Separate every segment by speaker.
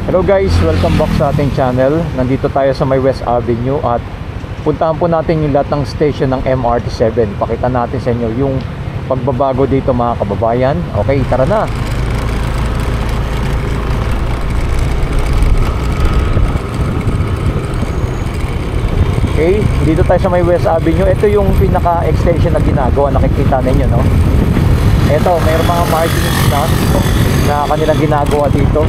Speaker 1: Hello guys, welcome back sa ating channel. Nandito tayo sa may West Avenue at puntahan po natin yung lahat ng station ng MRT7. Pakita natin sa inyo yung pagbabago dito mga kababayan. Okay, tara na. Okay, dito tayo sa may West Avenue. Ito yung pinaka-extension na ginagawa. Nakikita ninyo, no? Ito, mayroong mga markings na kanilang ginagawa dito.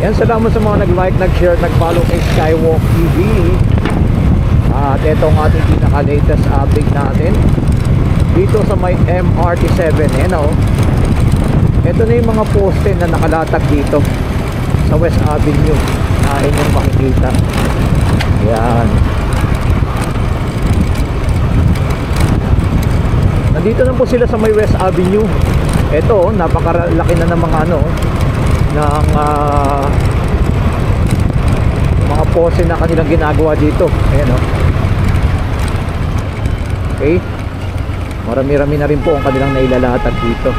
Speaker 1: Yan, salamat sa mga nag-like, nag-share, nag-follow kay Skywalk TV. At ito ang ating pinaka-latest update natin dito sa may MRT7. Yan o. Ito na yung mga poste na nakalatag dito sa West Avenue na inyong makikita. Yan. Nandito na po sila sa may West Avenue. Ito, napakalaki na ng mga ng mga pose na kanilang ginagawa dito. Ayan o. Okay, marami-rami na rin po ang kanilang nailalatag dito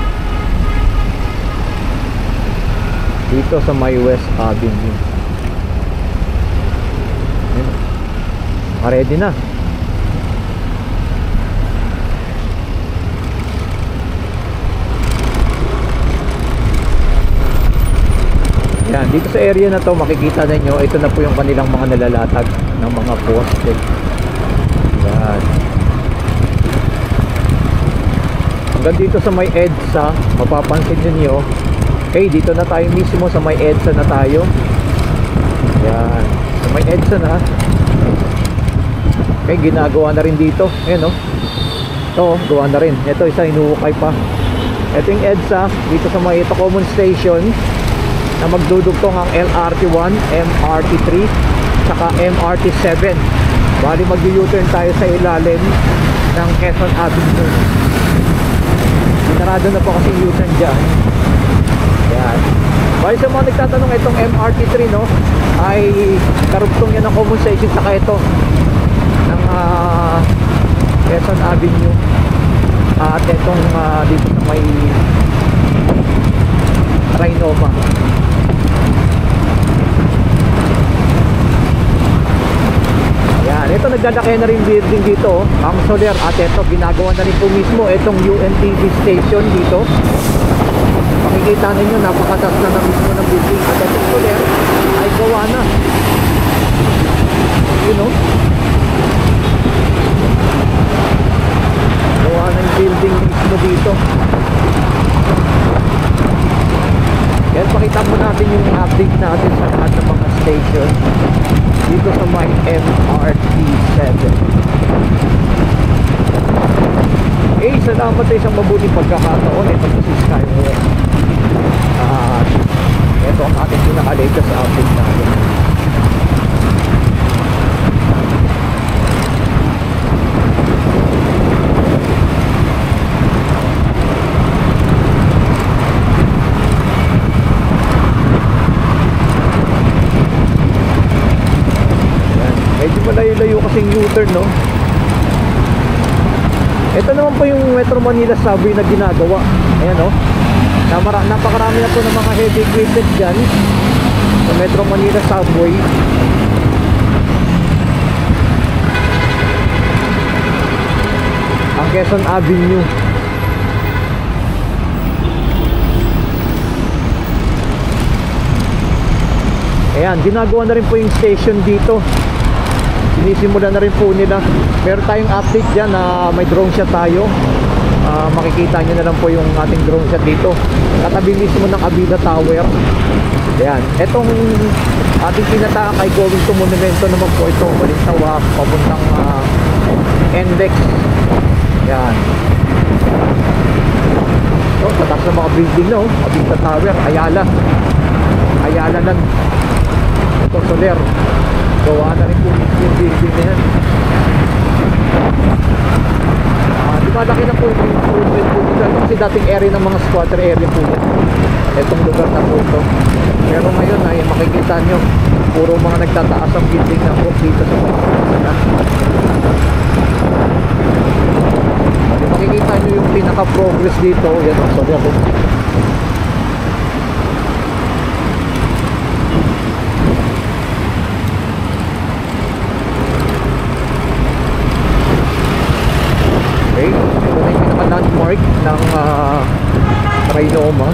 Speaker 1: sa may West Avenue. Ready na. Yan, dito sa area na to makikita ninyo, ito na po yung kanilang mga nalalatag ng mga poste. Yan. Hanggang dito sa may EDSA, mapapansin niyo. Okay, dito na tayo mismo sa may EDSA na tayo. Yan, sa may EDSA na. Okay, ginagawa na rin dito. Ayan o. Ito, gawa na rin. Ito, isa inuukay pa. Ito yung EDSA, dito sa may common station na magdudugtong ang LRT1, MRT3 saka MRT7. Bali mag-U-turn tayo sa ilalim ng Quezon Avenue. Sinarado na po kasi U-turn dyan. Yan. Bali sa mga nagtatanong, itong MRT3 ay karugtong yan ng common station saka ito ng Quezon Avenue. At itong dito sa may Trinoma. Yan, ito nagdadakay na rin building dito, ang Soler. At ito, ginagawa na rin po mismo itong UNTV station dito. Makikita ninyo, napakataas na mismo ng building. At itong Soler ay gawa na. You know, gawa na yung building mismo dito. Yan, pakita mo natin yung update natin sa lahat ng mga station dito sa my MRT7. Okay, salamat sa isang mabuting pagkakataon. Ito po si Skywalk. Ito ang ating pinaka-latest update natin. Malayo-layo kasing U-turn, no? Ito naman po yung Metro Manila subway na ginagawa. Ayan, no? Napakarami na po ng mga heavy equipment dyan sa Metro Manila subway. Ang Quezon Avenue. Ayan, ginagawa na rin po yung station dito. Sinisimula na rin po nila. Meron tayong update dyan na may drone shot tayo. Makikita nyo na lang po yung ating drone shot dito. Katabi mismo ng Avida Tower. Ayan. Etong ating pinatakay going to Monumento naman po ito. Balintawak, papuntang Index. Ayan. So, tatas ng mga building, no? Avida Tower, Ayala. Ayala lang. Ito, Soler. Gawa na rin po yung building na yan. Malaki na po yung improvement po dito. Kasi dating area ng mga squatter area po yan. Itong lugar na po ito. Pero ngayon ay makikita nyo, puro mga nagtataas ang building na po dito sa mga. Makikita nyo yung pinaka-progress dito. Yan, sorry ako. Trinoma.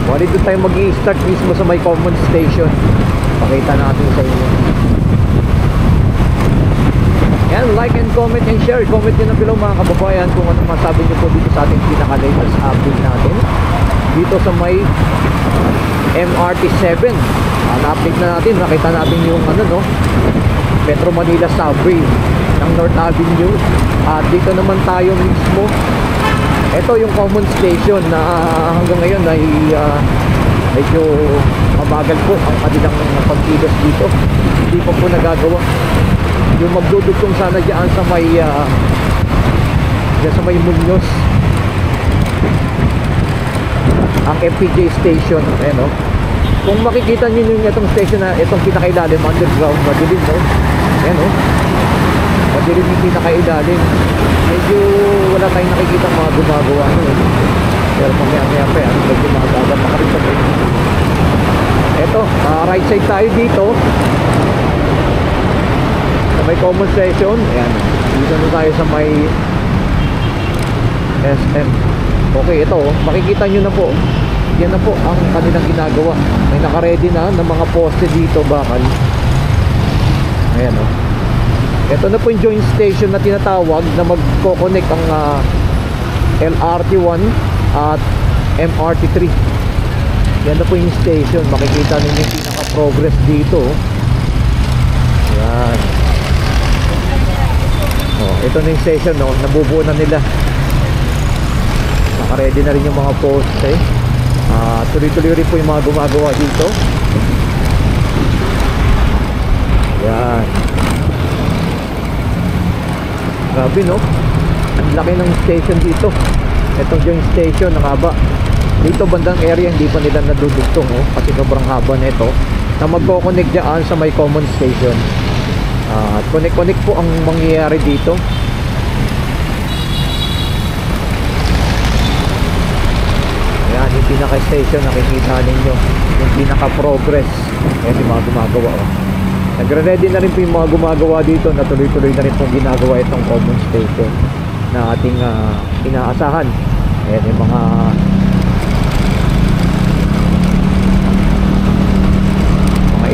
Speaker 1: Bali doon tayo mag-i-start mismo sa may common station. Pakita natin sa inyo. Yan, like and comment and share. Comment nyo na below mga kababayan kung ano masabi nyo po dito sa ating pinaka-latest update natin dito sa may MRT7. Na-update na natin, nakita natin yung ano, no, Metro Manila subway ng North Avenue. At dito naman tayo mismo. Ito yung common station na hanggang ngayon ay medyo mabagal po ang kanilang pagkilos dito. Hindi pa po nagagawa. Yung magdudugtong sana dyan sa may Muñoz, ang FPJ station. Ayan, no? Kung makikita nyo yung itong station na itong pinakailalim, underground, madilim, no? Ayan, no? Madilim yung pinakailalim. Medyo wala tayong nakikita mga gumagawa, no? Pero mamaya pa yan, medyo makagagat na rin sa rin. Eto, right side tayo dito sa may common station. Ayan, dito na tayo sa may SM. Okay, ito, makikita nyo na po. Yan na po ang kanilang ginagawa. May naka-ready na ng mga poste dito, bakal. Ayan, o. Ito na po yung joint station na tinatawag na magko-connect ang LRT1 at MRT3. Yan na po yung station. Makikita ninyo yung pinaka-progress dito. Yan. Oh, ito na yung station, no? Nabubuo na nila. Naka-ready na rin yung mga poste. Tuloy-tuloy rin po yung mga gumagawa dito. Yan. Grabe, no? Ang laki ng station dito. Itong joint station, nakaba. Dito bandang area hindi pa nila nadudugtong, oh, kasi sobrang haba nito na magko-connect dyan sa may common station. At connect po ang mangyayari dito. Ayan, yung pinaka-station nakikita ninyo, yung pinaka-progress. Ayan yung mga gumagawa, oh. Nagre-ready na rin po yung mga gumagawa dito na tuloy-tuloy na rin pong ginagawa itong common station na ating inaasahan. Ayan yung mga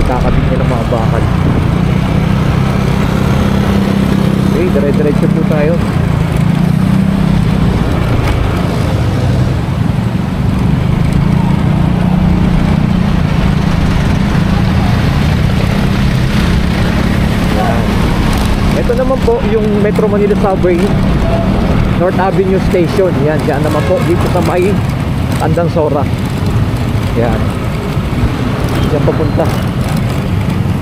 Speaker 1: ikakabit nila mga bakal. Okay, dire-diretso po tayo. Ito naman po yung Metro Manila Subway North Avenue Station. Yan, dyan naman po dito sa may Andansora. Yan, dyan papunta.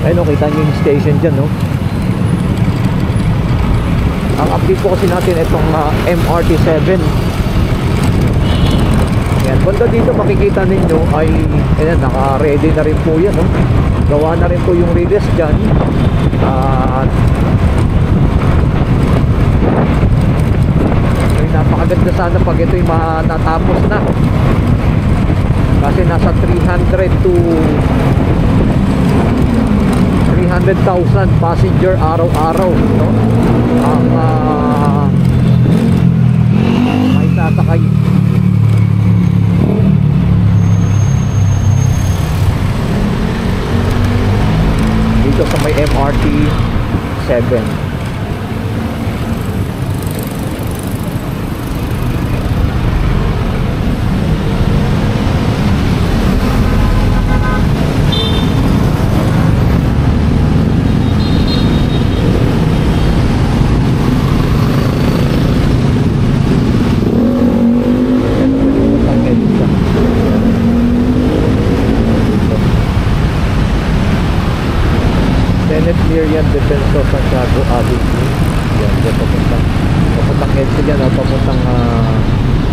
Speaker 1: Ayun, no, kita nyo yung station dyan, no? Ang update po kasi natin itong MRT7. Yan, banda dito makikita ninyo ay ayan, naka-ready na rin po yan, no? Gawa na rin po yung release dyan. At napakaganda sana pag ito'y natapos na, kasi nasa 300 to 300,000 passenger araw-araw, no? Ang may sasakay. Dito sa may MRT 7. Miriam Defenso Santiago Avenue. Yan, yan papuntang EDSA dyan, papuntang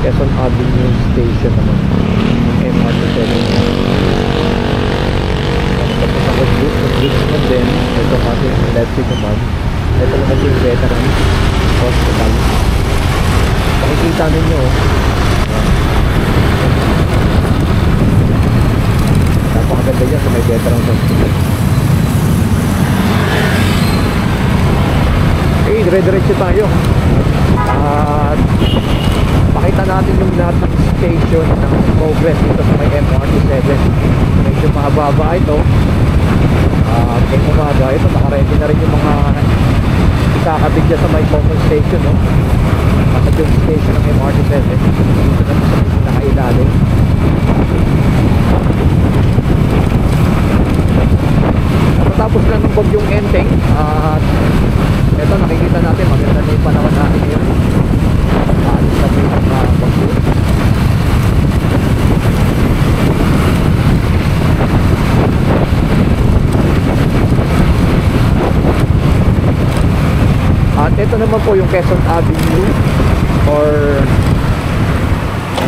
Speaker 1: Quezon Avenue Station naman ng MRT7. Papuntang Richmond din. Ito kasi yung electric naman. Ito naman yung veteran hospital. Makikita ninyo, napakaganda dyan sa may veteran hospital. Okay, dire-diretso tayo. At pakita natin yung lahat ng station ng progress dito sa may MRT7. Medyo mahaba ito. Kaya umaga, ito nakaready na rin yung mga ikakabit dyan sa may common station, no? Nasa yung station ng MRT7. Dito na sa pinakailalim. Tapos lang ng bagyong Enteng. At ito nakikita natin maganda na yung panahon natin ngayon. Alis na po yung bagyo. At ito naman po yung Quezon Avenue or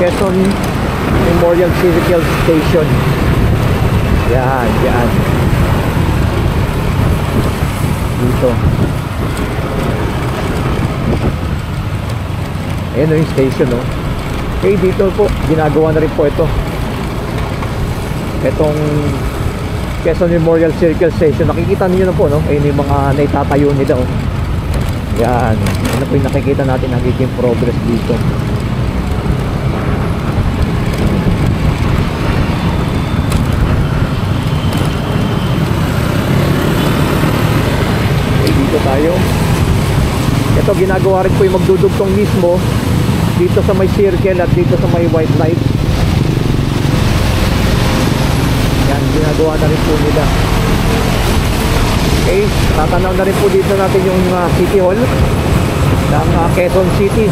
Speaker 1: Quezon Memorial Circle Station. Yan, yan. Dito. Ayan na yung station, no? Okay, dito po, ginagawa na rin po ito. Itong Quezon Memorial Circle Station. Nakikita niyo na po, no? Ayun yung mga naitatayo nila, oh. Yan. Ano po yung nakikita natin nagiging progress dito. Tayo. Ito ginagawa rin po yung magdudugtong mismo dito sa may circle at dito sa may white light. Yan, ginagawa na rin po nila. Okay, tatanaw na rin po dito natin yung City Hall ng Quezon City.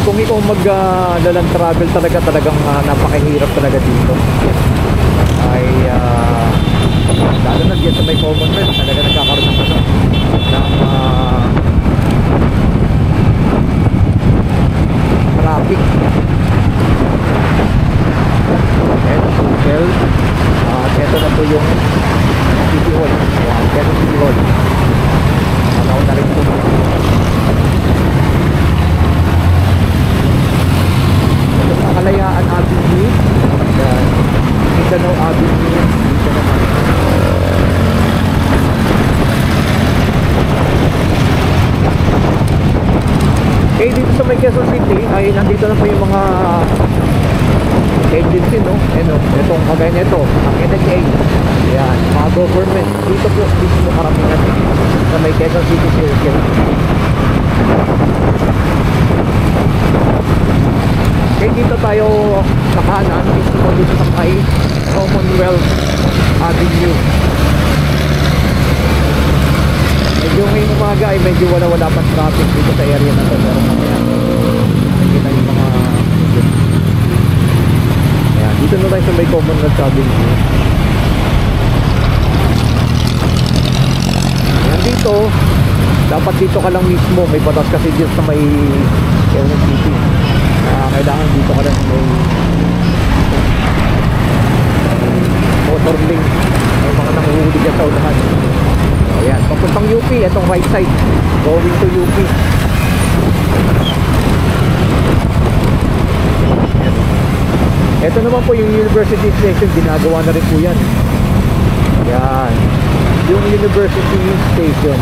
Speaker 1: Kung ikaw mag-land travel talagang napakahirap talaga dito. Ay lalo na dyan sa may Commonwealth talaga nagkakaroon ng traffic. Ito hotel. Ito na po yung City Hall. Ito City Hall. Ano na rin po. Kalayaan Avenue, Mindanao Avenue, dito naman. Okay, dito sa may Quezon City ay nandito na po yung mga agency, no? Itong kagaya nito, ang NHA. Yan, mga government. Dito po, dito karamihan sa may Quezon City Circle. Okay, dito tayo sa kanan, mismo dito sa may Commonwealth Avenue. Medyo ngayong umaga ay medyo wala pa traffic dito sa area na ito. Pero mamaya, nakikita yung mga ayan, dito na tayo sa may Commonwealth Avenue. Ayan, dito dapat dito ka lang mismo, may batas kasi dito sa may Quezon City. Kailangan dito ka lang may motor link, may mga nanguhuli dyan sa unahan. Ayan, papuntang UP, itong right side going to UP. Ito naman po yung University Station, ginagawa na rin po yan. Ayan, yung University Station.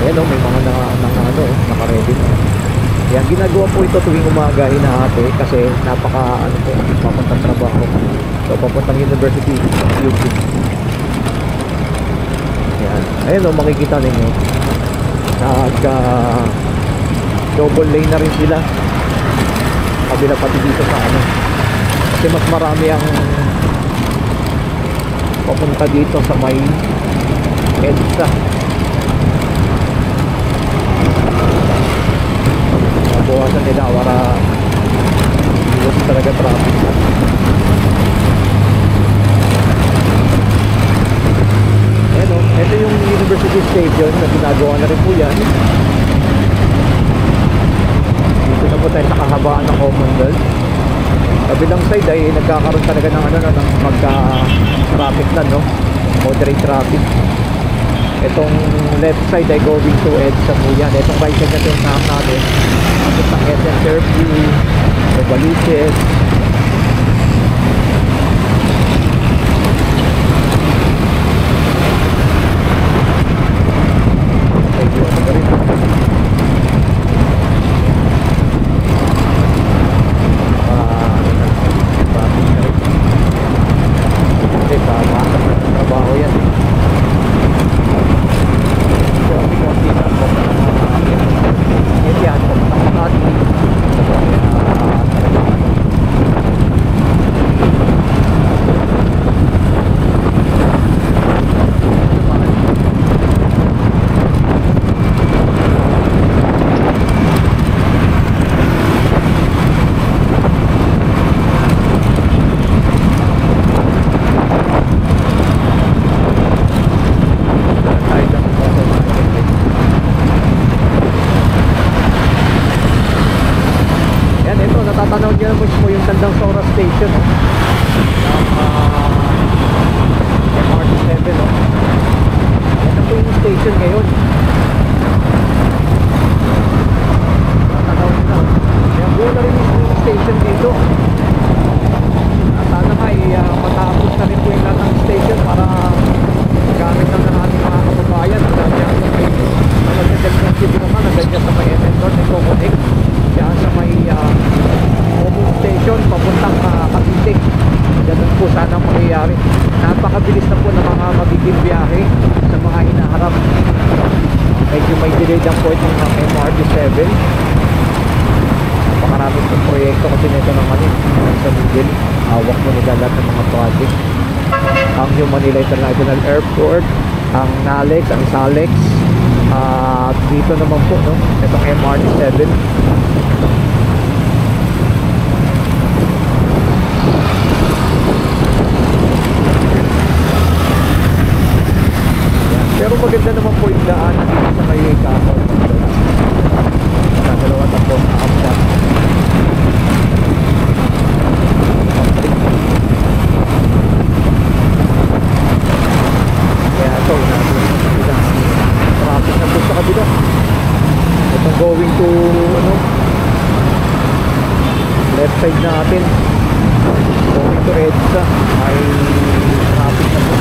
Speaker 1: Ayan o, may mga naka-ready na. Yan, ginagawa po ito tuwing umaga hinahati kasi napaka papuntang trabaho. So papuntang University UP. Yan. Ayun o, makikita ninyo double lane na rin sila. Kabila pati dito sa kasi mas marami ang papunta dito sa may EDSA. Bawasan nila para iwas talaga traffic. Ayan o, ito yung University Station na ginagawa na rin po yan. Dito na po tayo sa kahabaan ng Commonwealth. Kabilang side ay nagkakaroon talaga ng ng magka-traffic na, no? Moderate traffic. Itong left side ay going to EDSA po yan. Itong right side na ito yung natin. Ang SM Novaliches. Natatanaw niyo naman po yung Tandang Sora Station ng MRT7 Yan na po yung station ngayon. Natatanaw niyo na. Kaya buo na rin yung station dito. At sana ay matapos na rin po yung lahat ng station para gamit lang ng ating mga kababayan. Nandiyan sa may Nagagandang City naman, nandiyan sa may North and Coconic. Diyan sa may Omo Station papuntang Cavite. Ganun po sana mangyayari. Napakabilis na po ng mga magiging biyahe sa mga hinaharap. Medyo may delay lang po itong MRT7. Napakaraming pong proyekto kasi nito naman sa middle. Hawak mo nila lahat ng mga project. Ang New Manila International Airport, ang NALEX, ang SALEX, at dito naman po itong MRT7. Pero maganda naman po yung daanan dito sa may Kapaw. Dalawa tapos na kaya ito, traffic na po sa kabila. Itong going to left side natin, going to EDSA, ay traffic na po.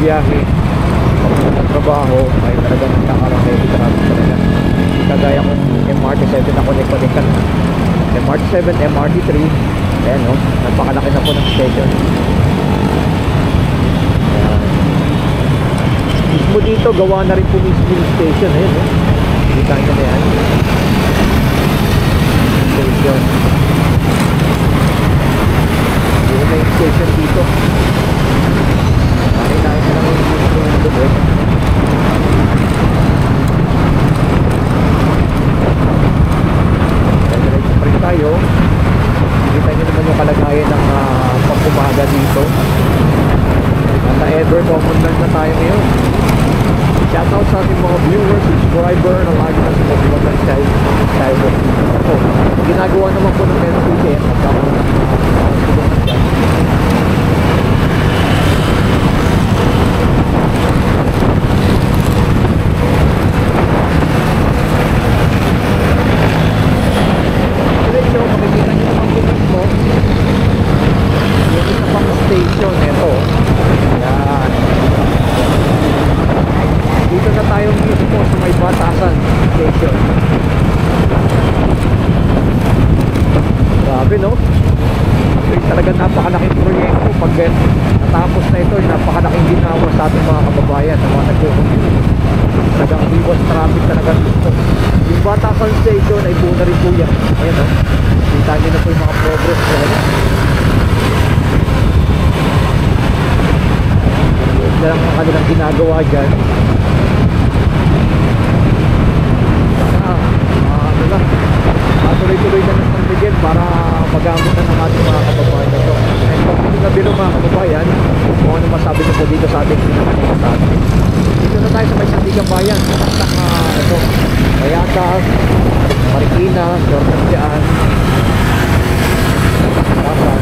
Speaker 1: biyahe trabaho ay talagang nakakaroon ng traffic talaga. Kagaya kong MRT7 na connect-connectan. MRT7, MRT3, ayan o, napakalaki na po ng station. Ayan. Mismo dito, gawa na rin po mismo yung station. Ayan o, kita nyo na yan. Station. Yun na yung station dito. Nakinain na lang yung dito yung doon. Diretso pa rin tayo. ginagawa naman po ng LTC pagkakaroon ng tulungan dyan. Diretso, makikita nyo naman po mismo yung isa pang station. Ito, yan. Dito na tayo mismo sa may Batasan station. Grabe, no? Ito yung talagang napakalaking proyekto. Pag natapos na ito, yung napakalaking ginawa sa ating mga kababayan na mga nagkukumpit. Talagang iwas traffic talaga dito. Yung Batasan station ay buo na rin po yan. Ayan, no? Kita nyo na po yung mga progress ko. Ito lang ang kanilang ginagawa dyan. Ano lang, tuloy-tuloy na ng San Miguel para magamit na ng ating mga kababayan na ito. And pag hindi na bilo mga kababayan, kung ano masabi na po dito sa ating pinakanina sa atin. Dito na tayo sa may Sandigan Bayan. Ito, Payatas, Marikina, Sornasiaan, Tapan.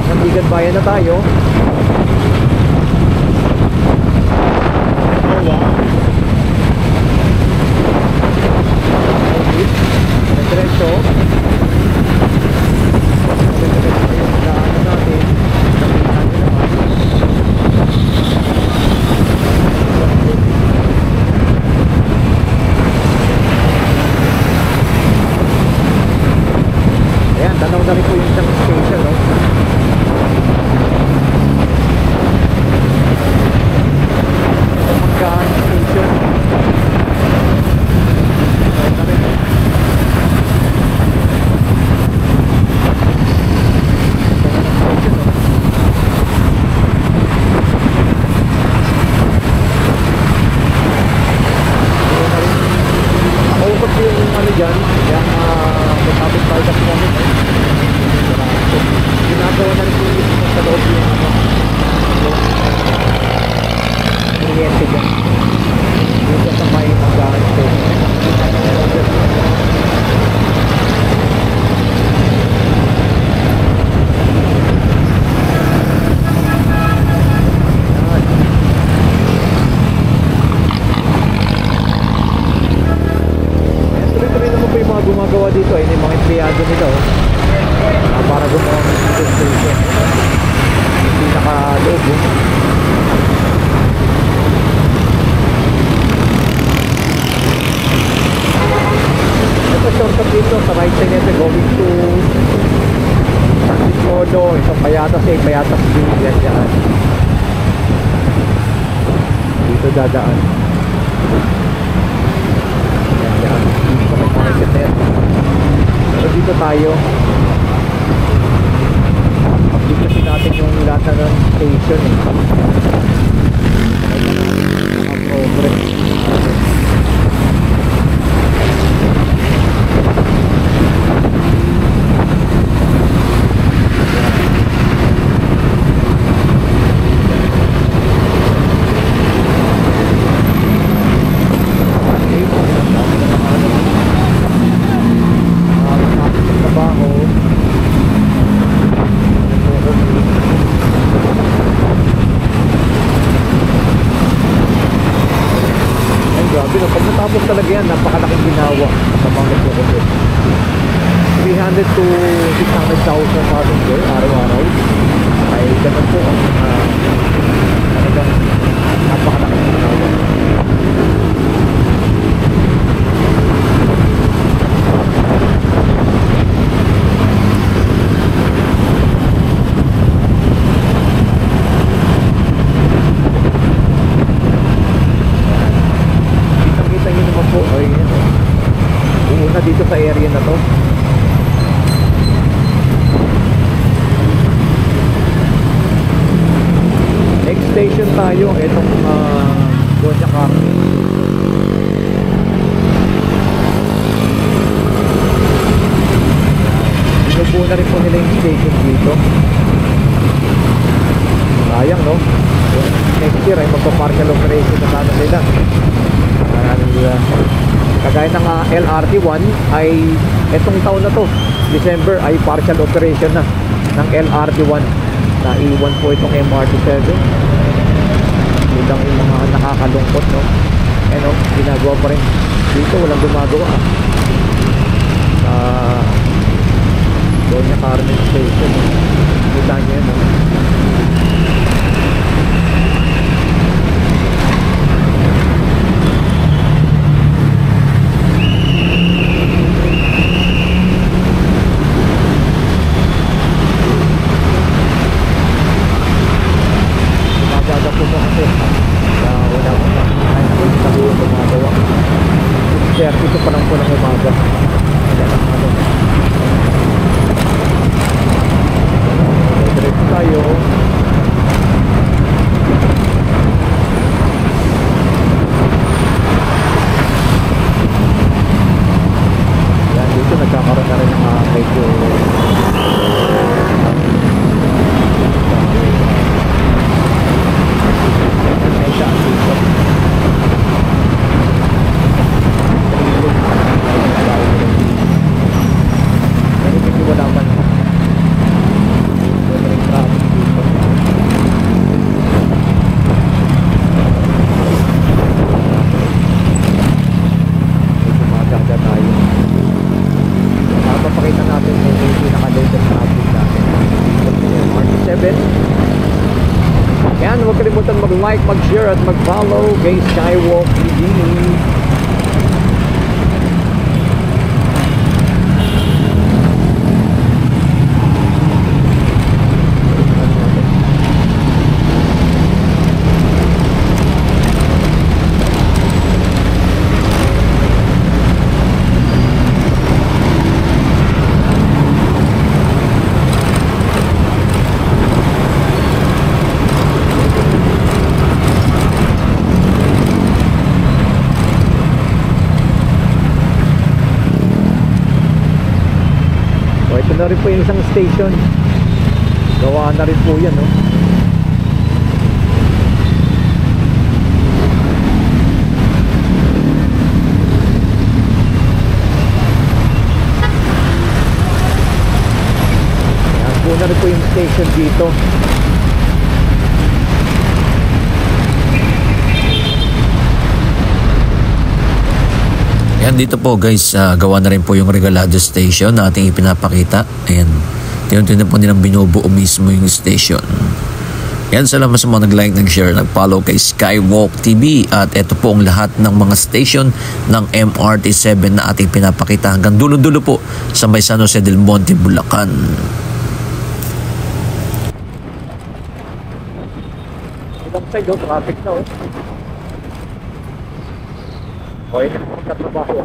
Speaker 1: Sandigan Bayan na tayo. Diretso yung daanan natin. Nakita nyo naman. Ayan, tanaw na rin po yung isang station, no? Pagkaan station. Ginagawa na rin po yung sa loob yung kuryente dyan dito sa may Pagkaan station. Tuloy-tuloy naman po yung mga gumagawa dito ay yung mga empleyado nila para gumawa ng station. Hindi nakaloob. Ito shortcut dito sa right side nito going to San Nicodo. Ito Payatas Payatas din yan dyan. Dito dadaan. Yan dyan. Dito may market net. Pero dito tayo. Dito kasi natin yung lahat ng station mga progress. Pag natapos talaga yan, napakalaking ginawa sa mga nagkukulit. 300 to 600,000 passenger araw-araw ay ganun po ang talagang napakalaking ginawa. Dito sa area na to next station tayo itong Gonya Carne. Binubuo na rin po nila yung station dito. Sayang, no? Next year ay magpa-partial operation na sana nila. Kagaya ng LRT1 ay etong taon na to, December, ay partial operation na ng LRT1. Naiwan po itong MRT7. Ilang yung mga nakakalungkot, no? Ano, ginagawa pa rin dito, walang gumagawa sa Doña Carmen Station. Kita nyo yun, no? Gumagaga po mo kasi wala ko na ay nakikita ko yung gumagawa. 6:30 pa lang po ng umaga. Wala lang ano. Diretso tayo. Yan, dito nagkakaroon na rin ng medyo mag-like, mag-share at mag-follow kay Skywalk TV. Ito na rin po yung isang station. Gawa na rin po yan, no? Yan po na rin po yung station dito.
Speaker 2: Yan dito po guys, gawa na rin po yung Regalado Station na ating ipinapakita. Ayan, tinuntin na po nilang binubuo mismo yung station. Yan, salamat sa mga nag-like, nag-share, nag-follow kay Skywalk TV. At ito po ang lahat ng mga station ng MRT7 na ating pinapakita hanggang dulo-dulo po sa may San Jose del Monte, Bulacan.
Speaker 1: Ibang side, traffic na, okay na po katrabaho.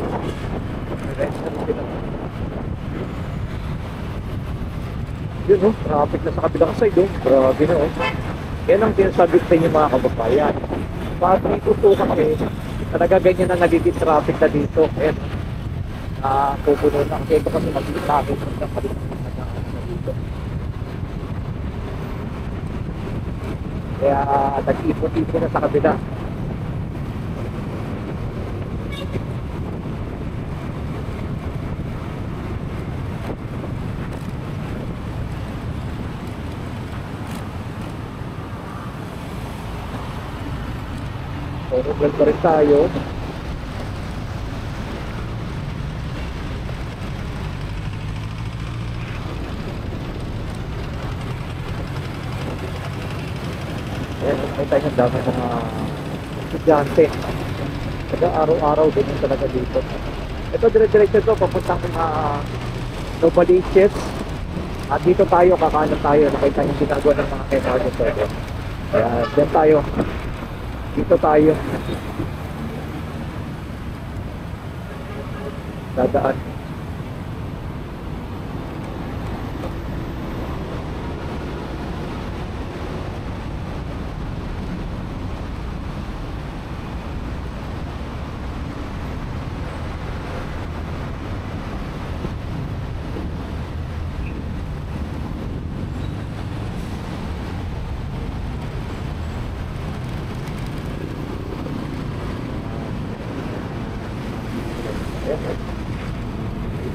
Speaker 1: Yun, no? Traffic na sa kabilang side, oh. Grabe na, oh. Yan ang sinasabi ko sa inyo mga kababayan. Pag dito po kami, talaga ganyan na nagiging traffic na dito. Ayan, pupuno na. Kaya ito kasi magiging traffic na dito. Kaya nag-ipon-ipon na sa kabila. Vlog pa rin tayo. Ayan, may tayo ng dami mga estudyante. Kaya araw-araw din yung talaga dito. Ito dire-diretso ito, papuntang Novaliches. At dito tayo, kakanan tayo. Nakita yung ginagawa ng mga MRT. Kaya dyan tayo. Dito tayo. Dadaan.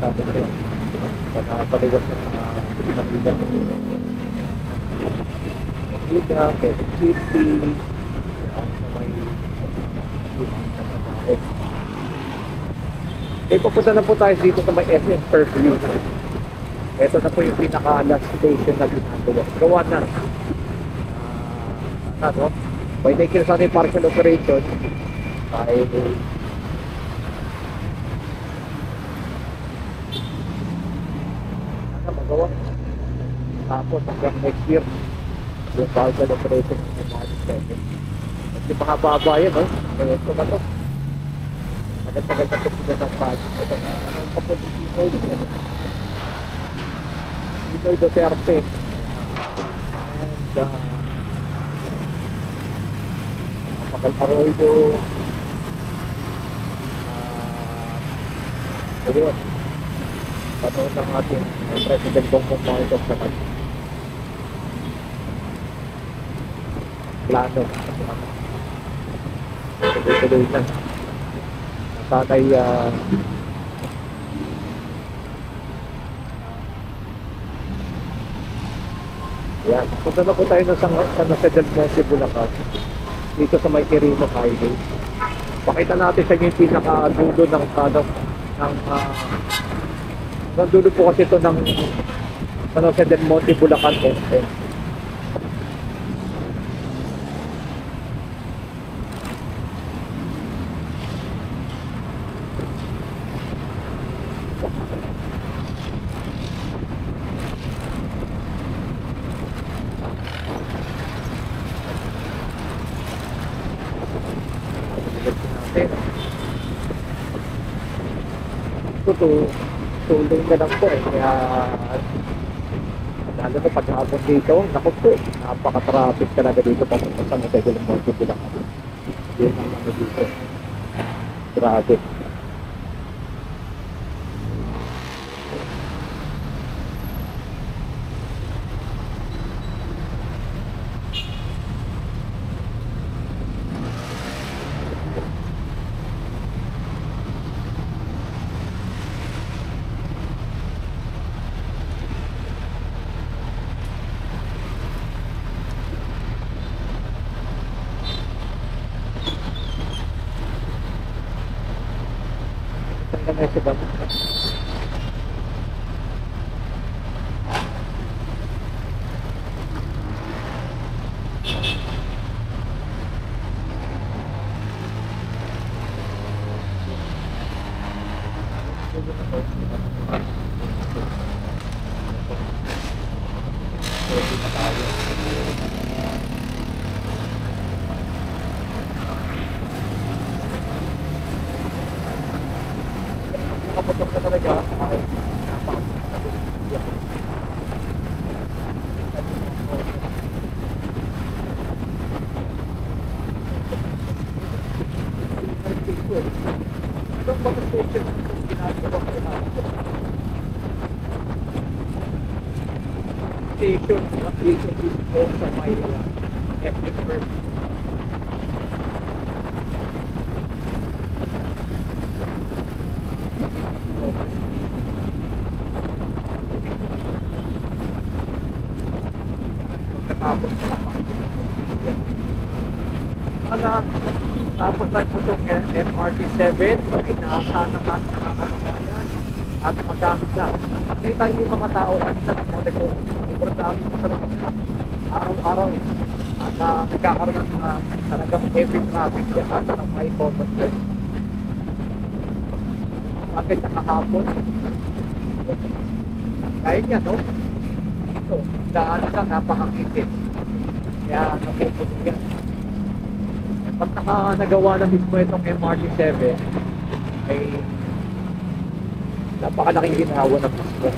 Speaker 1: Tapos yun, paliwas ng mga pinakita. Liga, Quezon City, sa may pupunta na po tayo dito sa may SM Fairview. Ito na po yung pinaka-last station na ginagawa. Gawa na. Ano? By taking sa ating partial operation, ay magawa. Tapos hanggang next year, yung partial operation ng mga discussion. Kasi mahaba yan, no? Kaya ito na to. Maganda-ganda ito sila ng project. Ito na, anong kapulit dito? Pinoy Duterte. And, Makalparoido. Ayun. Panoon ng ating President Bongbong Marcos naman. Plano. Tuloy-tuloy na. Sana'y yan. Punta na po tayo sa San Jose del Monte, Bulacan. Dito sa may Quirino Highway. Pakita natin sa inyo yung pinaka-dulo ng dulo po kasi ito ng San Jose del Monte, Bulacan SM. Tulong na lang po kaya lalo na paghapon dito, naku po, napaka-traffic talaga dito papunta sa San Jose del Monte, Bulacan. Yun ang ano dito, grabe. Ese ba? Kaputok na talaga ay station dito sa may F-First. Tapos tayo po itong MRT-7, inaasahan na natin ang nakakamayan at magamit na. Nakita niyo yung mga tao at sa mga ko, importante sa mga araw-araw at nagkakaroon ng mga talagang heavy traffic at ng may content. Bakit sa kahapon? Kaya niya, no? Ito, daan ka, napakakitid. Kaya napupunin yan. Pag nagawa na mismo itong MRT-7 ay napakalaking ginawa na mismo.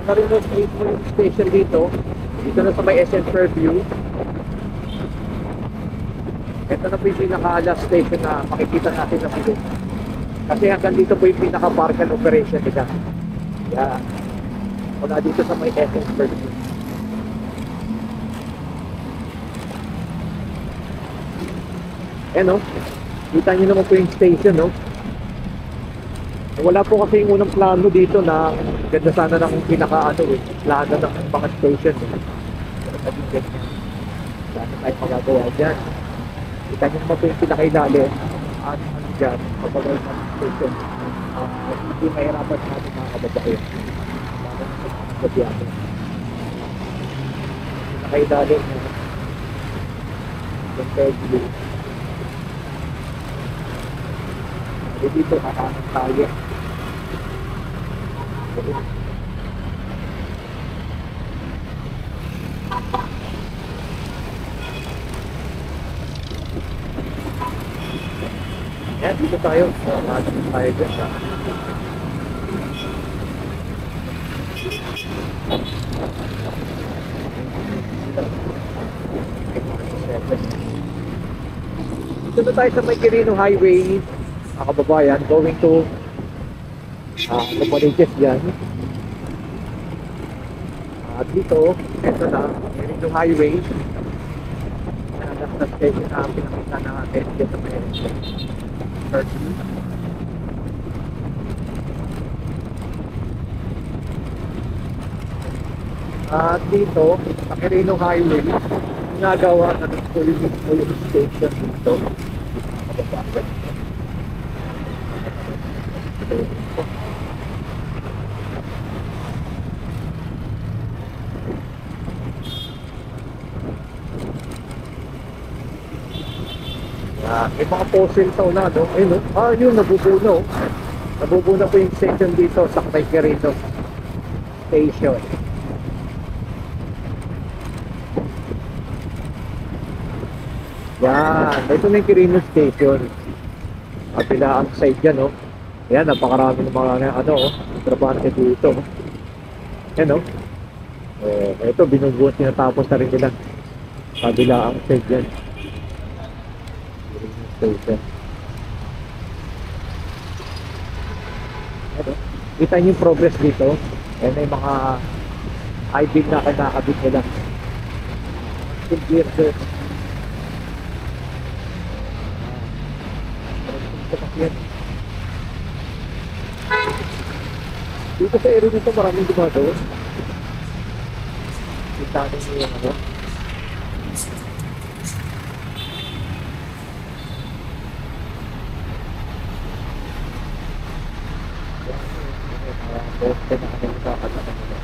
Speaker 1: Na rin yung station dito na sa may SM Fairview. Ito na po yung pinaka-last station na makikita natin na video. Kasi hanggang dito po yung pinaka-partial operation nila. Kaya, wala dito sa may SM Fairview. Ayan, no? Kita nyo naman po yung station, no? Wala po kasi yung unang plano dito na ganda sana ng pinaka-ano eh, plano ng mga station. Pero naging ganyan. Sana tayo magagawa dyan. Kita nyo naman po yung pinaka-ilalim. Ano dyan, kapagay ng station. Hindi mahirapan natin mga kababayan. Lalo na sa biyahe. Pinaka-ilalim nyo. Yung peg-view. Dito kakanan tayo. Yan, dito tayo. Kakanan tayo dyan sa dito na tayo sa May Quirino Highway, mga kababayan, going to Lumaliches yan. At dito, ito na, Quirino Highway. Last na station na pinakita natin dito sa may 30. At dito, sa Quirino Highway, ginagawa na ng mismo yung station dito. Kababayan. May mga fossil sa una, no? Ayun, no? Yun, nabubuno. Nabubuno po yung station dito sa May Quirino Station. Yan, ito na yung Quirino Station. Kapila ang side dyan, no? Yan, napakarami ng mga, trabante dito. Yan, no? Ito, binubuhat tinatapos na rin nila. Kabila ang side dyan. Station. Ano? Kita niyo yung progress dito. Ayan na yung mga I-beam na kinakabit nila. Good gear sir. Dito sa area dito maraming dumado. Kita niyo yung ano. Poste na kami sa katakan nila.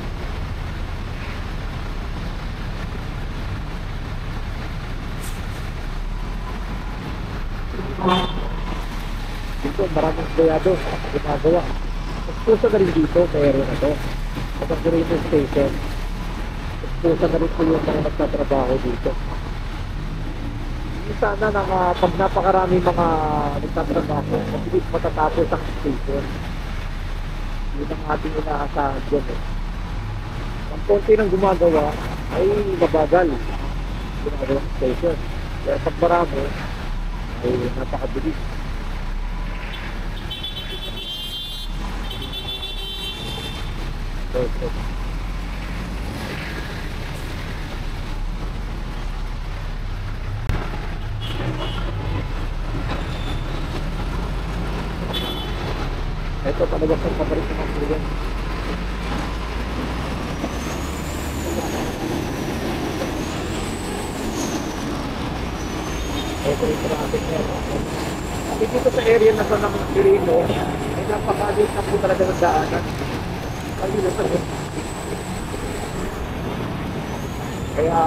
Speaker 1: Dito maraming empleyado ginagawa. Expusa na rin dito sa area na to. Sa Quirino Station. Expusa na rin po yung mga nagtatrabaho dito. Sana na pag napakarami mga nagtatrabaho, mabilis matatapos ang station. Yun ang ating inaasahan dyan eh. Ang konti ng gumagawa ay mabagal ginagawa ng station. Kaya pag marami ay napakabilis. Perfect. Ito talaga sa paborito ng mga ito yung traffic niya. Kasi dito sa area na sa ng Quirino, ay napakalit na po talaga ng daanan. Kalilo sa ito. Kaya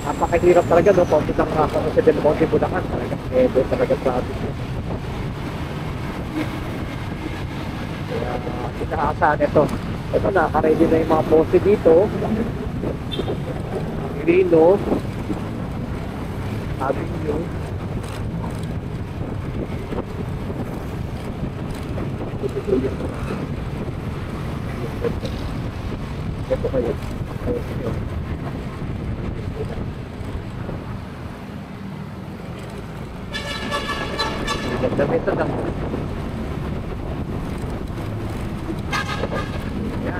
Speaker 1: napakahirap talaga, no? Kung lang nakakano sa Del Monte, Bulacan, talaga traffic niya. Kaya inaasahan ito. Ito na, naka-ready na yung mga poste dito. Quirino. Sabi nyo. Ito kayo. Ito lang.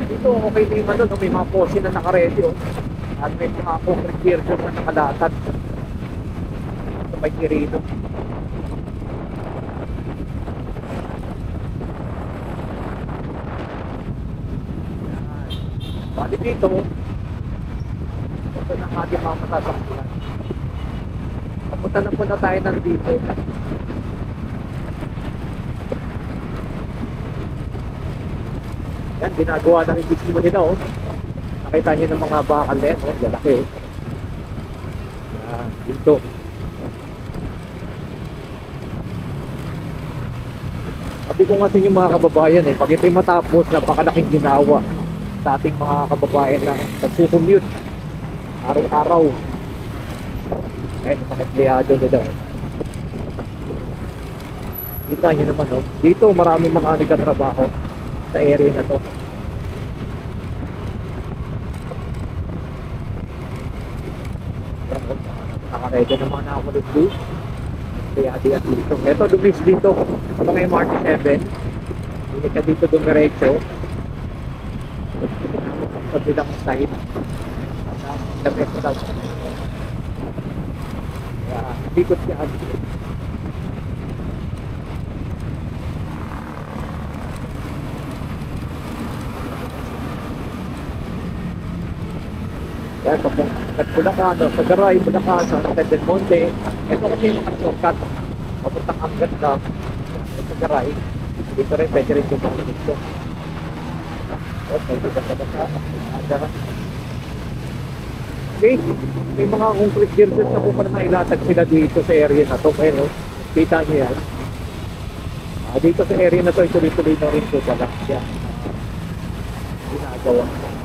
Speaker 1: Dito okay din naman doon, may mga poste na naka-ready at may mga concrete piers na nakalatad. sa may Quirino. Bali dito, ito na ang ating mga matasakyan. Papunta na po na tayo nandito. Yan, ginagawa na rin mismo nila, oh. Nakita nyo ng mga bakal na yan, oh. Lalaki, oh. Yan, dito. Sabi ko nga sa inyo mga kababayan, pag ito'y matapos, napakalaking ginawa sa ating mga kababayan na nagsucommute araw-araw. Mga empleyado nila. Kita nyo naman, no? Dito maraming mga nagtatrabaho sa area na to. Nakaredy naman na ako nito. Kaya dito. Ito, dumis dito. Sa mga MRT 7. Hindi ka dito dumiretso. Sa bilang side. Diretso daw. Ikot siya. Kaya sa Bulacan, sa Garay, Bulacan, sa Del Monte, ito kasi yung shortcut. Papuntang Angat na sa Garay. Dito rin, pwede rin yung mga dito. Okay, dito sa okay, may mga concrete girders na po pala nailatag sila dito sa area na to. Pero, kita nyo yan. Dito sa area na to, tuloy-tuloy na rin po pala. Yan. Ginagawa. Yan.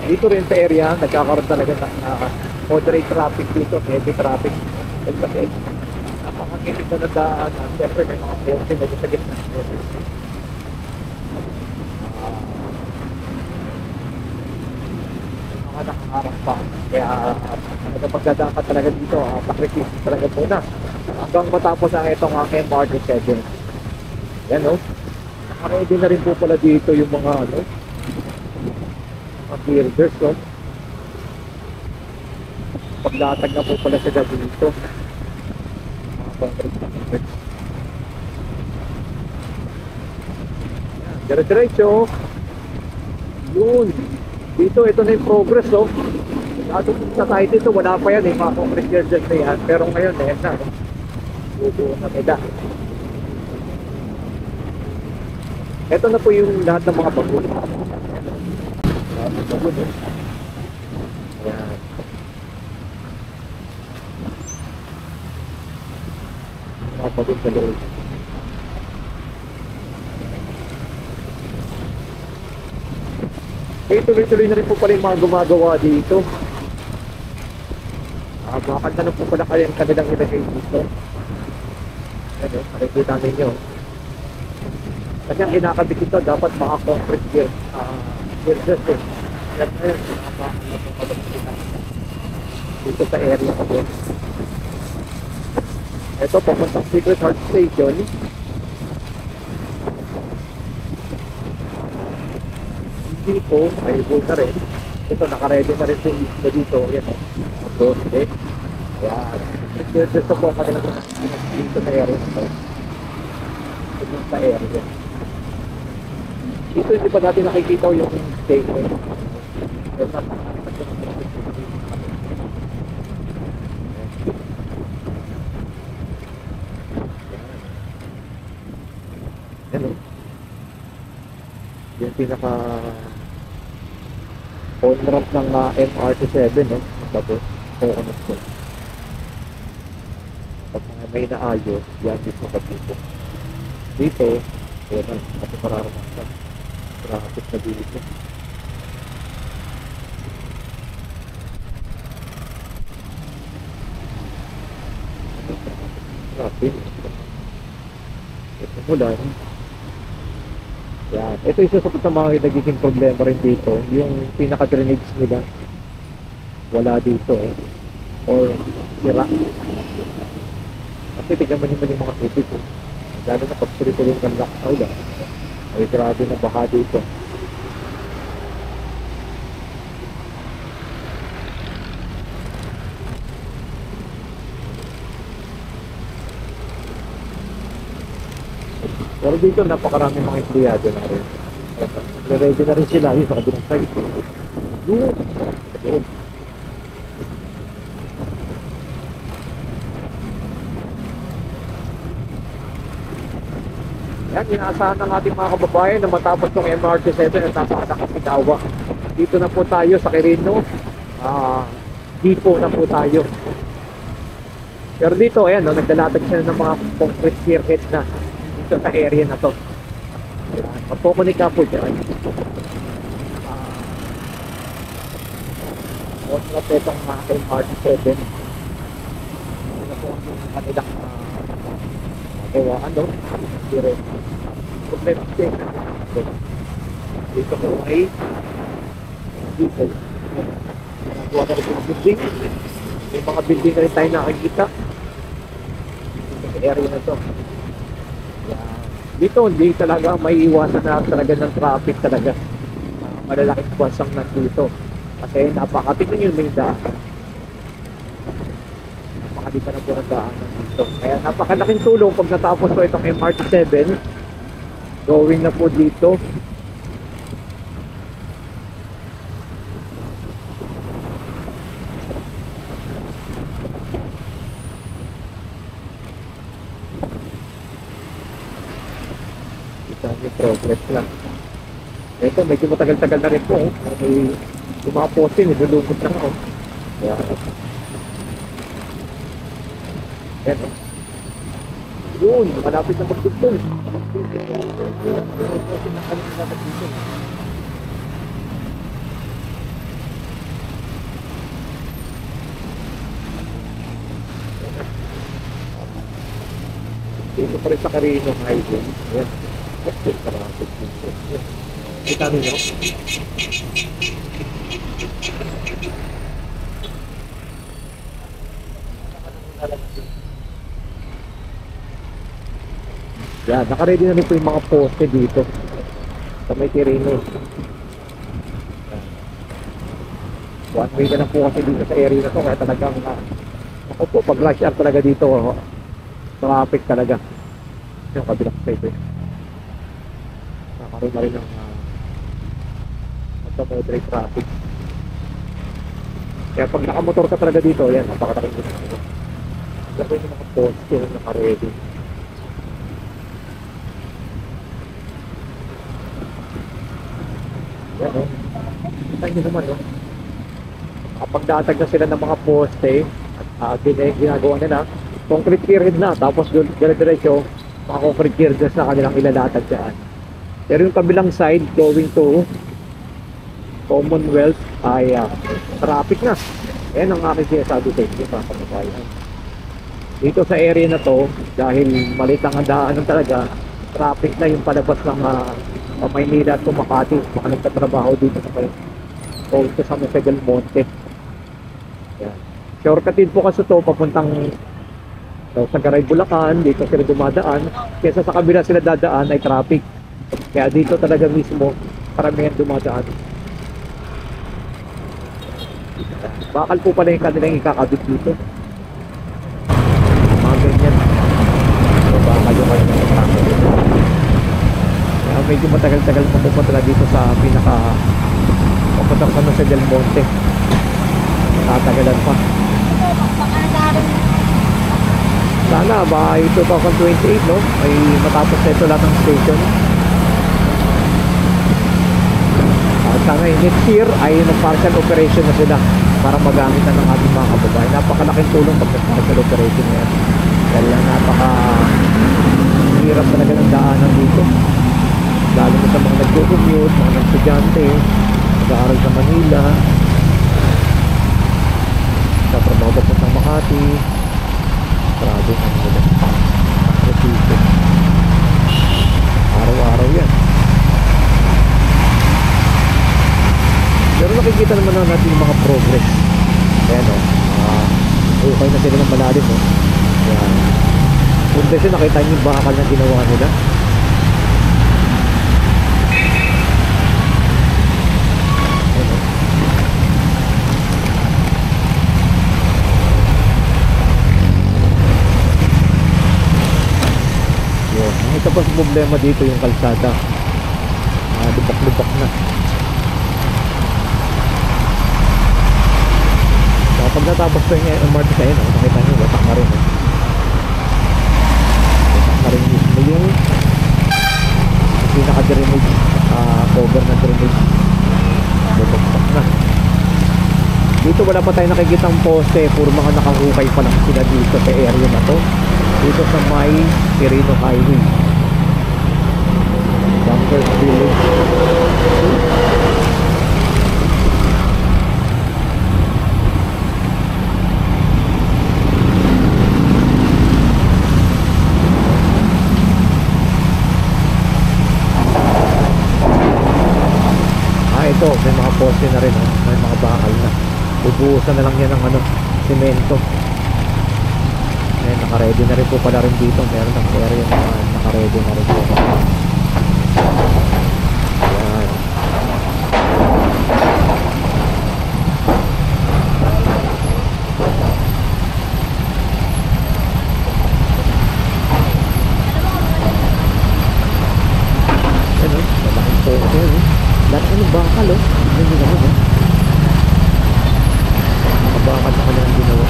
Speaker 1: Dito rin sa area, nagkakaroon talaga ng moderate traffic dito, heavy traffic. Kasi, napakakilig na nadaan. Siyempre, may mga piyonsin na sa gitna. Mga nakaharap pa. Kaya, pagdadaan ka talaga dito, pakritis talaga muna. Hanggang matapos ang itong MRT 7. Yan, no? Nakaready na rin po pala dito yung mga, ano, mga builders, no? Paglatag na po pala sila dito. Dire-diretso. Yun. Dito, ito na yung progress, oh. Sa site ito, wala pa yan, mga concrete girders na yan. Pero ngayon, yan na. Buo na nila. Ito na po yung lahat ng mga bagun. Lahat ng bagun, eh. Ayan. Mga bagun sa loob. Eh, tuloy-tuloy na rin po pala yung mga gumagawa dito. Makakanta na po pala kayo ang kanilang ilagay dito. Ano, makikita ninyo. Kasi ang kinakabit ito, dapat mga concrete girders, eh. Yan na yun, dito sa area ko. Ito, papuntang Secret Heart Station. Dito, ay bull na rin. Ito, nakaready na rin yung isla dito. Yan, ito, okay. Yan. Dito po ang kanilang dito sa area na ito. Dito sa area. Dito, hindi pa natin nakikita yung station. Yan na, yan o. Yung pinaka on-ramp ng MRT 7, no? Tapos, kukunod ko. Pag may naayos, yan dito sa dito. Dito, yan na, kasi mararanasan. Traffic na dito. Traffic. Ito mula, no? Yan. Ito isa sa mga nagiging problema rin dito. Yung pinaka-drainage nila. Wala dito, eh. Or sira. Kasi tignan mo naman yung mga tubig, eh. Lalo na pag tuloy-tuloy ng lockdown, Ay, grabe na baka dito. Pero dito napakarami mga empleyado na rin. Ready na rin sila yung sa kabilang side. Yun. Yun. Yan, inaasahan ng ating mga kababayan na matapos ng MRT7 at napakakapitawa. Dito na po tayo sa Quirino. Dito na po tayo. Pero dito, ayan, no, nagdalatag sila ng mga concrete spearhead na dito sa area na to. Mapukunika po dyan. Huwag na po itong mga MRT7. Ano po ang kanilang ano? Dire. Problema check. Dito po ay dito. Nagawa na rin yung building. May mga building na rin tayo nakikita. Dito sa area na to. Dito hindi talaga may iwasan na talaga ng traffic talaga. Malalaking buwasang nandito. Kasi napakatignan yun may daan. Napakalipa na po ng daan dito. Kaya napakalaking tulong pag natapos po itong MRT7. Going na po dito. May progress lang. Ito, medyo matagal-tagal na rin po. May yung mga poste, nilulungkot na ako. Kaya, eto. Yun, malapit na magtugtong. Dito pa rin sa Quirino Highway. Ayan. Kita nyo? Yan, naka-ready na rin po yung mga poste dito sa may Quirino. One way na lang po kasi dito sa area na to, kaya talagang ako po, pag rush hour talaga dito, traffic talaga yung kabilang side. Nakaroon na rin ng automotive traffic. Kaya pag nakamotor ka talaga dito, yan, napakataking dito. Lagay yung mga poste na naka-ready. Yan, no? Kita nyo naman, no? Kapag datag na sila ng mga poste at ginagawa nila, concrete period na, tapos dire-diretso, mga concrete girders na kanilang ilalatag dyan. Pero yung kabilang side, going to Commonwealth, ay traffic na. Yan ang aking sinasabi sa inyo, mga kababayan. Dito sa area na to, dahil maliit lang ang daanan talaga, traffic na yung palabas ng Maynila at Makati. Baka nagtatrabaho dito sa may sa Del Monte. Yan. Shortcut din po kasi to papuntang sa Garay, Bulacan. Dito sila dumadaan. Kesa sa kabila sila dadaan ay traffic. Kaya dito talaga mismo karamihan dumadaan. Bakal po pala yung kanilang ikakabit dito. Mga ganyan. So, bakal yung kanilang traffic dito. Kaya medyo matagal-tagal pa po talaga dito sa pinaka papuntang sa Del Monte. Tatagalan pa. Sana by 2028, no? Ay matapos na ito lahat ng station. At sana next year ay nag-partial operation na sila para magamit na ng ating mga kababayan. Napakalaking tulong pag nag-partial operation na yan. Dahil napaka-hirap talaga ng daanan dito. Lalo na sa mga nag-commute, mga estudyante, nag-aaral sa Manila, sa trabaho papuntang Makati. Grabe ang nila. Repito. Araw-araw yan. Pero nakikita naman na natin yung mga progress. Ayan o. Okay na sila ng malalim o. Ayan. Kung kasi nakita niyo yung bakal na ginawa nila. tapos problema dito yung kalsada. Lubak-lubak na. So, pag natapos ko yung MRT sa yun, nakita nyo, watak na rin. Watak na rin mismo yung pinaka-drainage, cover na drainage. Lubak na. Dito wala pa tayo nakikitang poste, puro mga nakahukay pa lang sila dito sa area na to. Dito sa may Quirino Highway, Bunkers Village. Ito, may mga poste na rin, may mga bakal na. Bubuhusan na lang yan ng simento. Naka-ready na rin po pala rin dito. Meron ng area na naka-ready na rin po. Ayan. Ayan o, malaking poste yun. Lahat bakal o. Hindi naman o. Bakal na kanilang ginawa.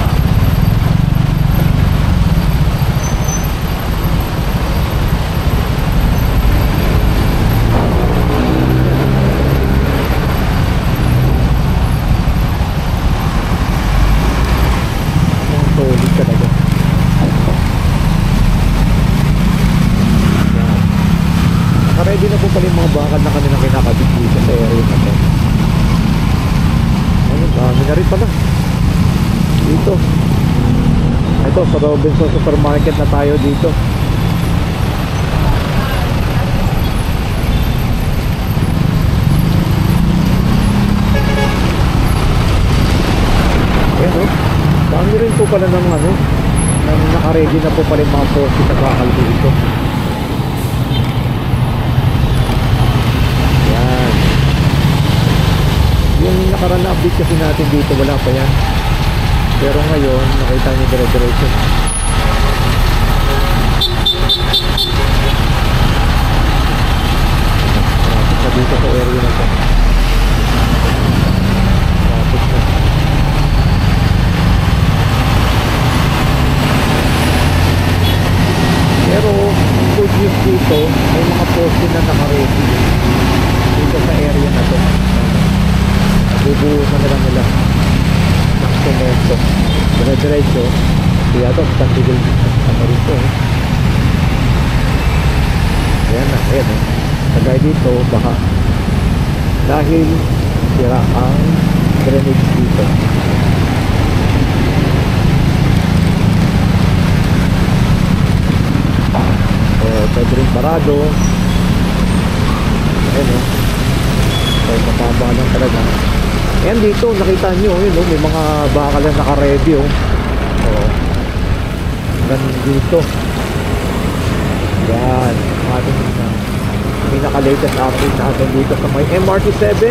Speaker 1: Ang solid talaga. Naka-ready na po pala yung mga bakal na kanilang kinakabit dito sa area na to. Dami na rin pala dito. Ito sa Robinson Supermarket na tayo dito. Ayan o, dami rin po pala ng naka-ready na po pala yung mga poste sa bakal dito. Yan. Yung nakaraan na update kasi natin dito, wala pa yan. Pero ngayon, nakita niyo dire-diretso. Traffic na dito sa area na ito. Traffic na. Pero, good news dito, may mga poste na naka-ready dito sa area na ito. Bubuhos na lang nila ng semento. Dire-diretso. Kaya ito, tandigil rito. Ayan na, ayan eh. Tagay dito, baka dahil sira ang drainage dito. So, pwede rin parado. Ayan eh. So, mapaba lang talaga. Ayan dito, nakita nyo, yun, may mga bakal na naka-ready. Ganun dito. Yan, ating pinaka-latest update natin dito sa may MRT 7.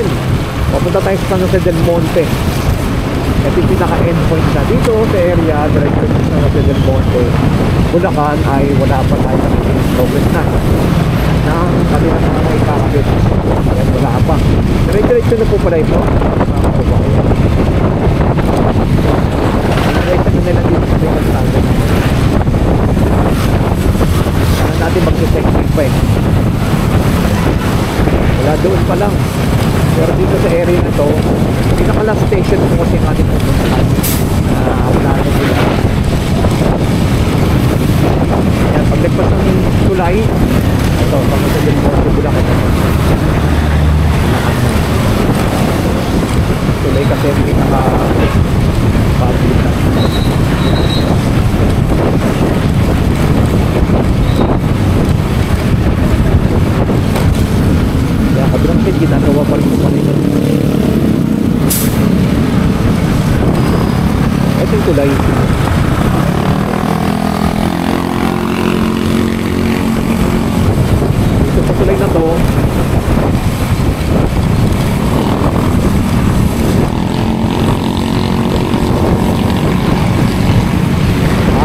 Speaker 1: Papunta tayo sa San Jose del Monte. Ito yung pinaka-endpoint na dito sa area, direction sa San Jose del Monte. Bulacan ay wala pa tayo nakikinig progress na ng kanilang mga may kakabit. Ayan, wala pa. Dire-diretso na po pala ito. Dire-diretso na nila dito sa mga standard naman. Saan natin mag-technique pa eh. Wala doon pa lang. Pero dito sa area na to, pinaka-last station po kasi yung ating pupuntahan. Wala na sila. Ayan, paglagpas ng tulay, ito, pamunta din mo sa Bulacan. Tulay kasi yung pinaka-public na. Kaya kabilang side, ginagawa pa rin po kanina. Ito yung tulay. Dito sa tulay na to,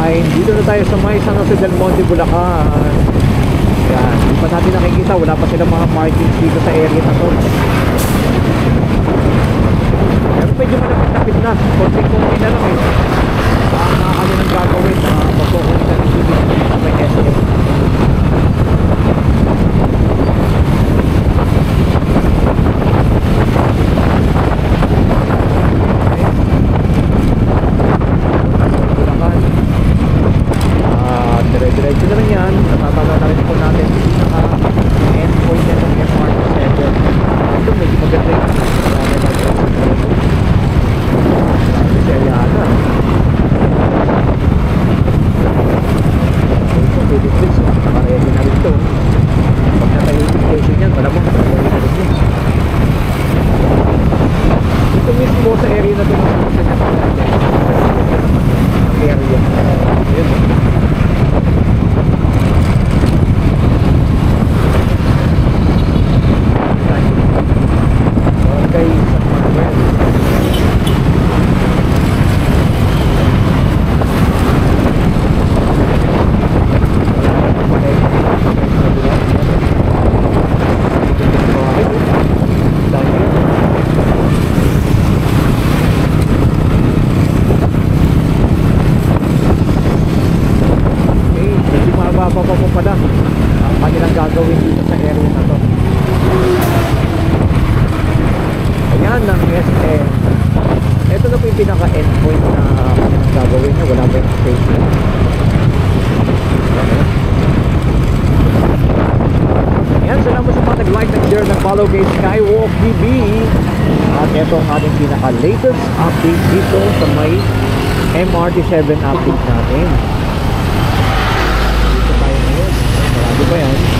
Speaker 1: ay dito na tayo sa may San Jose del Monte, Bulacan. pa natin nakikita, wala pa silang mga markings dito sa area na to. Pero medyo malapit-lapit na, konti-konti na lang eh. Ano nang gagawin, mapukunin na ng tubig sa may SM. Dire-diretso na rin yan. Natatala na rin po natin yung pinaka-endpoint na ng MRT7. Ito medyo maganda yung Seriana. Ito Philippines, nakaready na rin ito. Pag natayo yung station yan, malamang nakaready na rin yun. Ito mismo sa area na ito sa area. Ayun. Okay, ang kanilang gagawin dito sa area na to. Ayan ang SM. Ito na po yung pinaka-endpoint na kanilang gagawin niya. Wala pa yung station. Ayan, salamat sa mga nag-like, nag-share, nag-follow kay Skywalk TV. At ito ang ating pinaka-latest update dito sa may MRT7 update natin. Dito tayo ngayon. Marami pa yan.